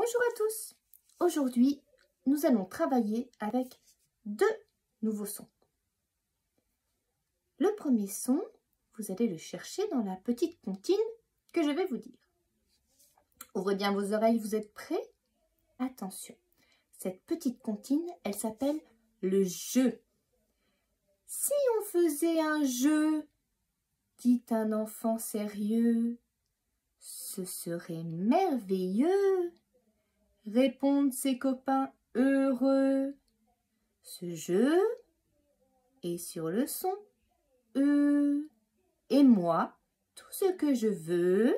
Bonjour à tous. Aujourd'hui, nous allons travailler avec deux nouveaux sons. Le premier son, vous allez le chercher dans la petite comptine que je vais vous dire. Ouvrez bien vos oreilles, vous êtes prêts? Attention, cette petite comptine, elle s'appelle le jeu. Si on faisait un jeu, dit un enfant sérieux, ce serait merveilleux, répondent ses copains heureux. Ce jeu est sur le son E. Et moi, tout ce que je veux,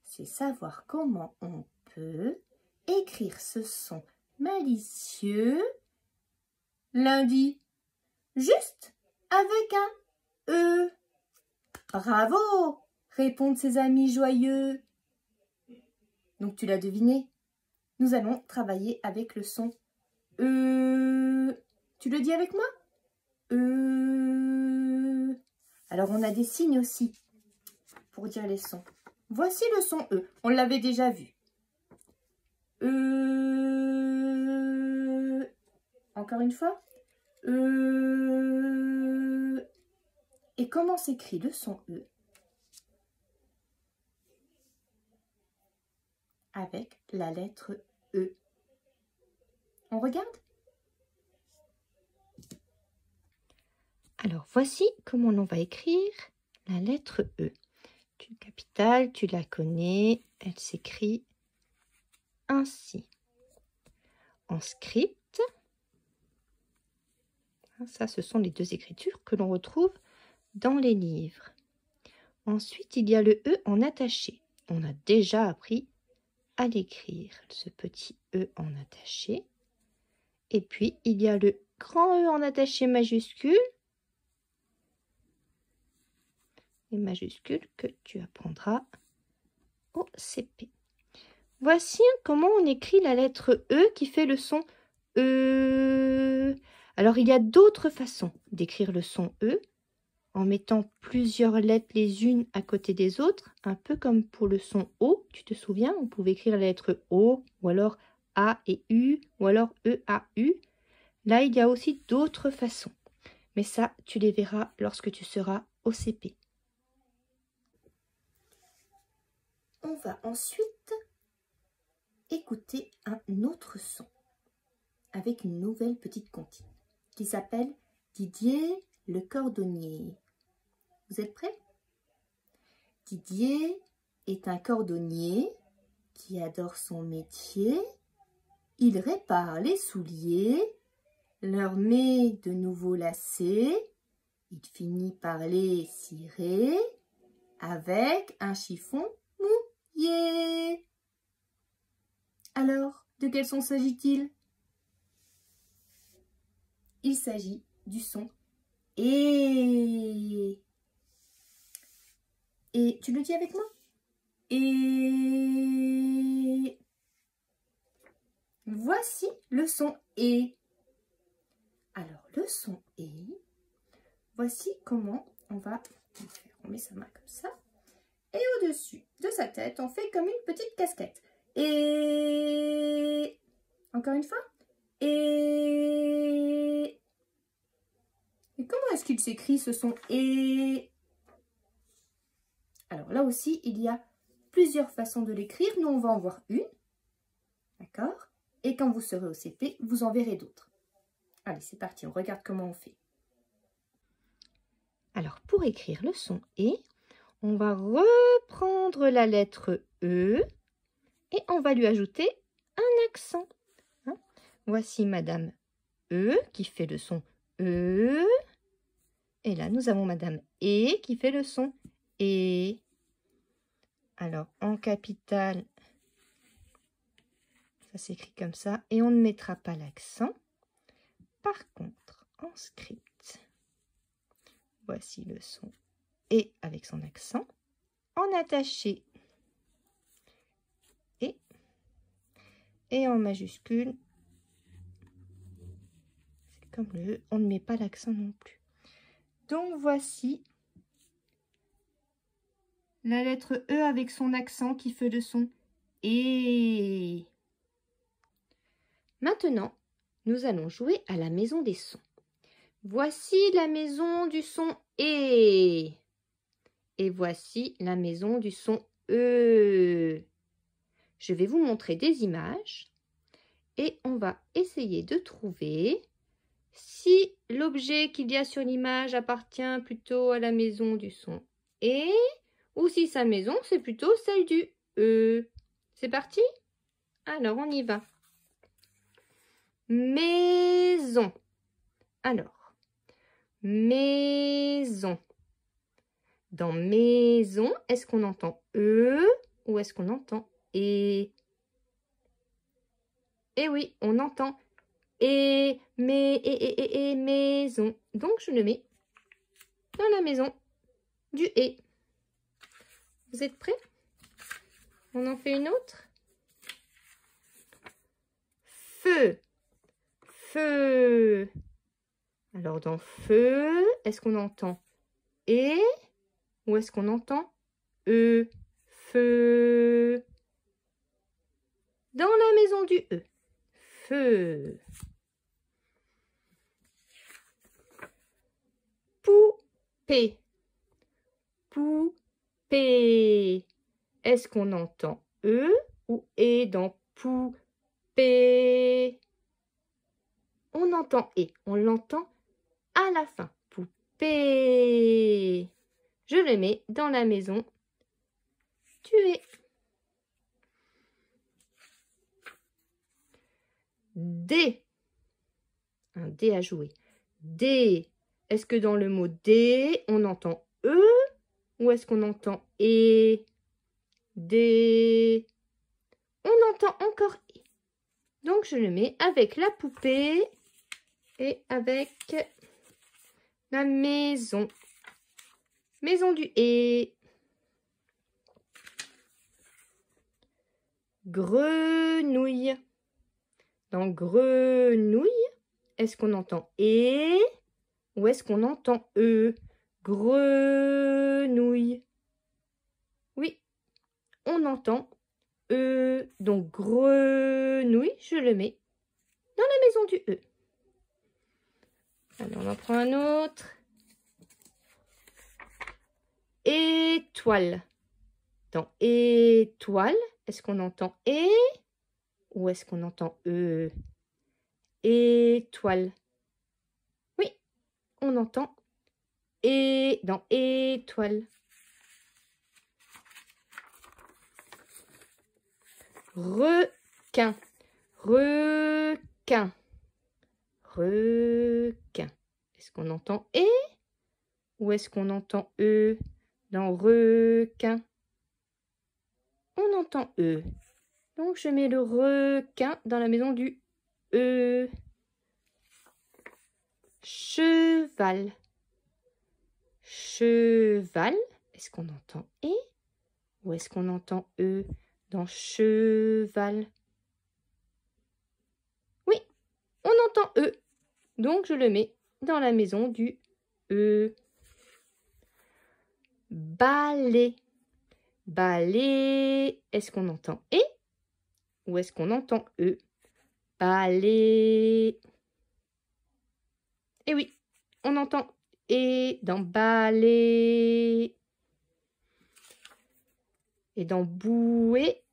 c'est savoir comment on peut écrire ce son malicieux lundi, juste avec un E. Bravo, répondent ses amis joyeux. Donc tu l'as deviné, nous allons travailler avec le son E. Tu le dis avec moi? E. Alors on a des signes aussi pour dire les sons. Voici le son E, on l'avait déjà vu. E. Encore une fois. E. Et comment s'écrit le son E? Avec la lettre E. On regarde? Alors, voici comment on va écrire la lettre E. Une capitale, tu la connais, elle s'écrit ainsi. En script, ça, ce sont les deux écritures que l'on retrouve dans les livres. Ensuite, il y a le E en attaché. On a déjà appris à l'écrire, ce petit E en attaché. Et puis, il y a le grand E en attaché majuscule. Et majuscule que tu apprendras au CP. Voici comment on écrit la lettre E qui fait le son E. Alors, il y a d'autres façons d'écrire le son E en mettant plusieurs lettres les unes à côté des autres, un peu comme pour le son O. Tu te souviens, on pouvait écrire la lettre O, ou alors A et U, ou alors E, A, U. Là, il y a aussi d'autres façons. Mais ça, tu les verras lorsque tu seras au CP. On va ensuite écouter un autre son avec une nouvelle petite comptine qui s'appelle Didier le cordonnier. Vous êtes prêts? Didier est un cordonnier qui adore son métier. Il répare les souliers, leur met de nouveaux lacets. Il finit par les cirer avec un chiffon mouillé. Alors, de quel son s'agit-il? Il s'agit du son E. Et tu le dis avec moi? Et voici le son E. Alors, le son E, voici comment on va faire. On met sa main comme ça. Et au-dessus de sa tête, on fait comme une petite casquette. Et encore une fois. Et comment est-ce qu'il s'écrit ce son E? Alors là aussi, il y a plusieurs façons de l'écrire. Nous, on va en voir une. D'accord? Et quand vous serez au CP, vous en verrez d'autres. Allez, c'est parti. On regarde comment on fait. Alors, pour écrire le son E, on va reprendre la lettre E et on va lui ajouter un accent. Voici Madame E qui fait le son E. Et là, nous avons Madame E qui fait le son E. Alors, en capitale, ça s'écrit comme ça. Et on ne mettra pas l'accent. Par contre, en script, voici le son E avec son accent. En attaché et en majuscule, c'est comme le E, on ne met pas l'accent non plus. Donc voici la lettre E avec son accent qui fait le son E. Maintenant, nous allons jouer à la maison des sons. Voici la maison du son E. Et voici la maison du son E. Je vais vous montrer des images et on va essayer de trouver si l'objet qu'il y a sur l'image appartient plutôt à la maison du son E ou si sa maison c'est plutôt celle du E. C'est parti? Alors on y va. Maison. Alors, maison. Dans maison, est-ce qu'on entend E ou est-ce qu'on entend E? Eh oui, on entend E, maison. Donc, je le mets dans la maison du E. Vous êtes prêts? On en fait une autre? Feu. Feu. Alors, dans feu, est-ce qu'on entend E ou est-ce qu'on entend E? Feu. Dans la maison du E. Feu. Poupée. Poupée. Est-ce qu'on entend E ou E dans poupée? On entend E. On l'entend à la fin. Poupée. Je le mets dans la maison du E. D. Un D à jouer. D. Est-ce que dans le mot D, on entend E ou est-ce qu'on entend E? D. On entend encore E. Donc, je le mets avec la poupée et avec la maison. Maison du E. Grenouille. Dans grenouille, est-ce qu'on entend E ou est-ce qu'on entend E? Grenouille. Oui, on entend E. Donc grenouille, je le mets dans la maison du E. Alors, on en prend un autre. Étoile. Dans étoile, est-ce qu'on entend E ou est-ce qu'on entend E? Étoile. Oui, on entend E dans étoile. Requin. Requin. Requin. Est-ce qu'on entend E ou est-ce qu'on entend E dans requin? On entend E. Donc, je mets le requin dans la maison du E. Cheval. Cheval. Est-ce qu'on entend E ou est-ce qu'on entend E dans cheval? Oui, on entend E. Donc, je le mets dans la maison du E. Balai. Balai. Est-ce qu'on entend E ou est-ce qu'on entend E? Balai. Et oui, on entend E dans balai. Et dans bouée,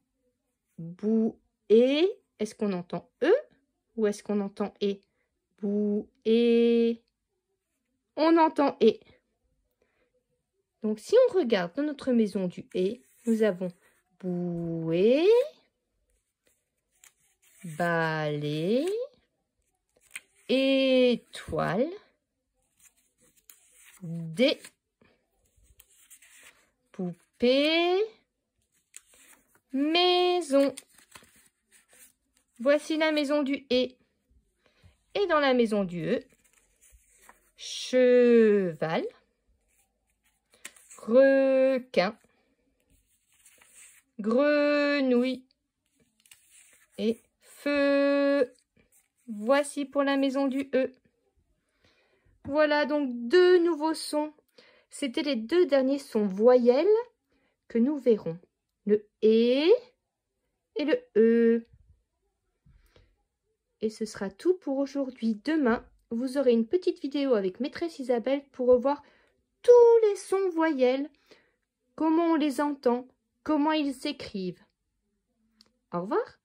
bouée, est-ce qu'on entend E ou est-ce qu'on entend E? Bouée. On entend E. Donc, si on regarde dans notre maison du E, nous avons bouée, balai, étoile, dé, poupée, maison. Voici la maison du E. Et dans la maison du E, cheval, requin, grenouille et feu. Voici pour la maison du E. Voilà donc deux nouveaux sons. C'était les deux derniers sons voyelles que nous verrons. Le E et le E. et ce sera tout pour aujourd'hui. Demain, vous aurez une petite vidéo avec maîtresse Isabelle pour revoir tous les sons voyelles, comment on les entend, comment ils s'écrivent. Au revoir.